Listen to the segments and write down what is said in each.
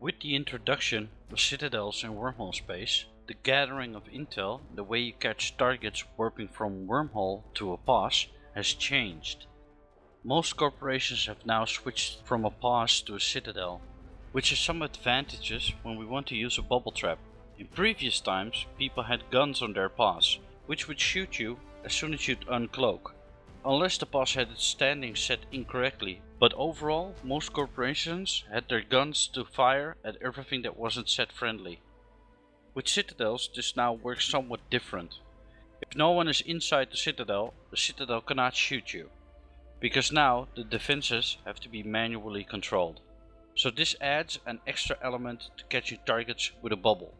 With the introduction of Citadels in wormhole space, the gathering of intel, the way you catch targets warping from wormhole to a pause, has changed. Most corporations have now switched from a pause to a Citadel, which has some advantages when we want to use a bubble trap. In previous times, people had guns on their pause, which would shoot you as soon as you'd uncloak, unless the pause had its standing set incorrectly. But overall, most corporations had their guns to fire at everything that wasn't set friendly. With Citadels, this now works somewhat different. If no one is inside the Citadel cannot shoot you, because now the defenses have to be manually controlled. So this adds an extra element to catching targets with a bubble.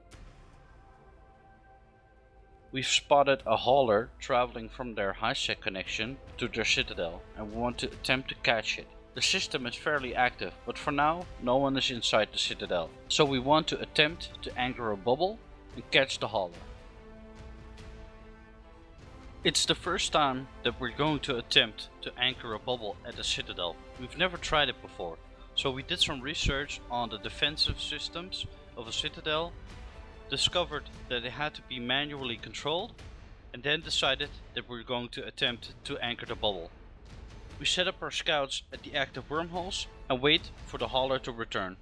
We've spotted a hauler traveling from their high-sec connection to their Citadel and we want to attempt to catch it. The system is fairly active, but for now no one is inside the Citadel. So we want to attempt to anchor a bubble and catch the hauler. It's the first time that we're going to attempt to anchor a bubble at a Citadel. We've never tried it before, so we did some research on the defensive systems of a Citadel, discovered that it had to be manually controlled, and then decided that we're going to attempt to anchor the bubble. We set up our scouts at the active wormholes and wait for the hauler to return.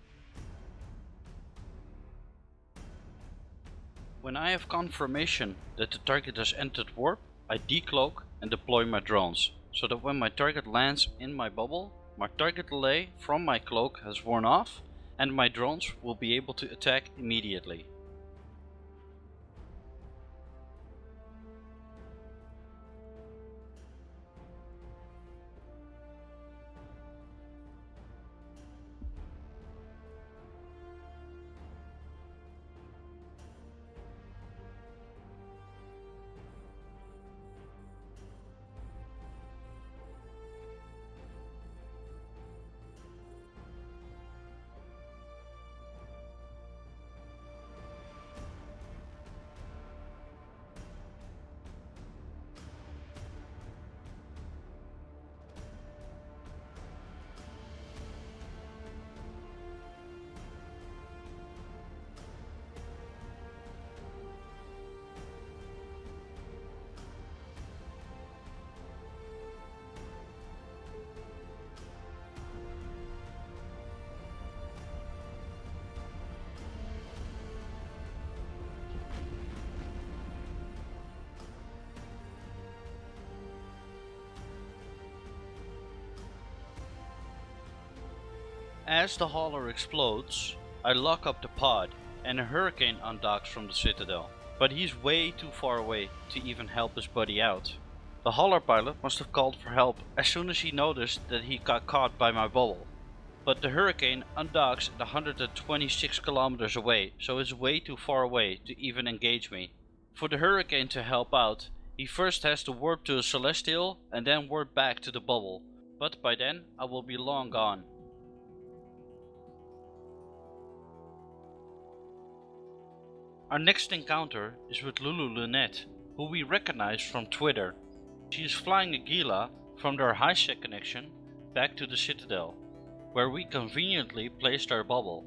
When I have confirmation that the target has entered warp, I decloak and deploy my drones, so that when my target lands in my bubble, my target delay from my cloak has worn off and my drones will be able to attack immediately. As the hauler explodes, I lock up the pod and a hurricane undocks from the Citadel, but he's way too far away to even help his buddy out. The hauler pilot must have called for help as soon as he noticed that he got caught by my bubble, but the hurricane undocks at 126 kilometers away, so it's way too far away to even engage me. For the hurricane to help out, he first has to warp to a celestial and then warp back to the bubble, but by then I will be long gone. Our next encounter is with Lulu Lunette, who we recognize from Twitter. She is flying a Gila from their high-sec connection back to the Citadel, where we conveniently placed our bubble.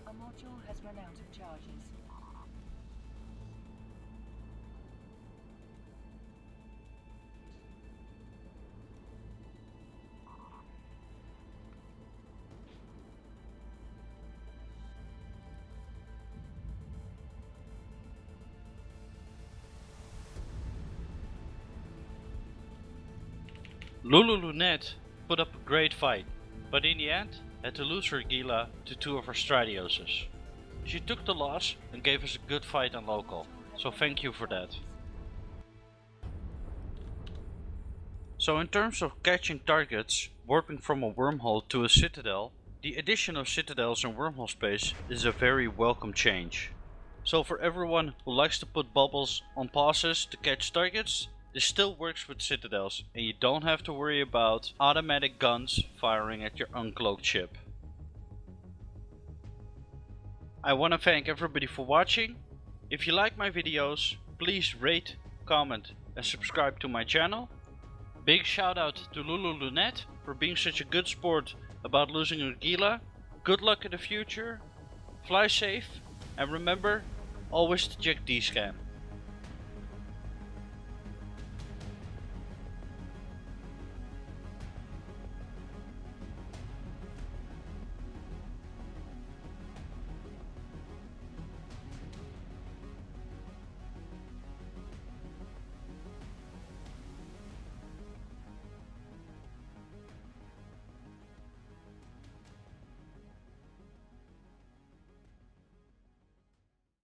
A module has run out of charges. Lunette put up a great fight, but in the end had to lose her Gila to two of her Stradioses. She took the loss and gave us a good fight on local, so thank you for that. So in terms of catching targets, warping from a wormhole to a Citadel, the addition of Citadels in wormhole space is a very welcome change. So for everyone who likes to put bubbles on passes to catch targets, this still works with Citadels and you don't have to worry about automatic guns firing at your uncloaked ship. I want to thank everybody for watching. If you like my videos, please rate, comment and subscribe to my channel. Big shout out to Lunette for being such a good sport about losing her Gila. Good luck in the future, fly safe, and remember always to check D-scan.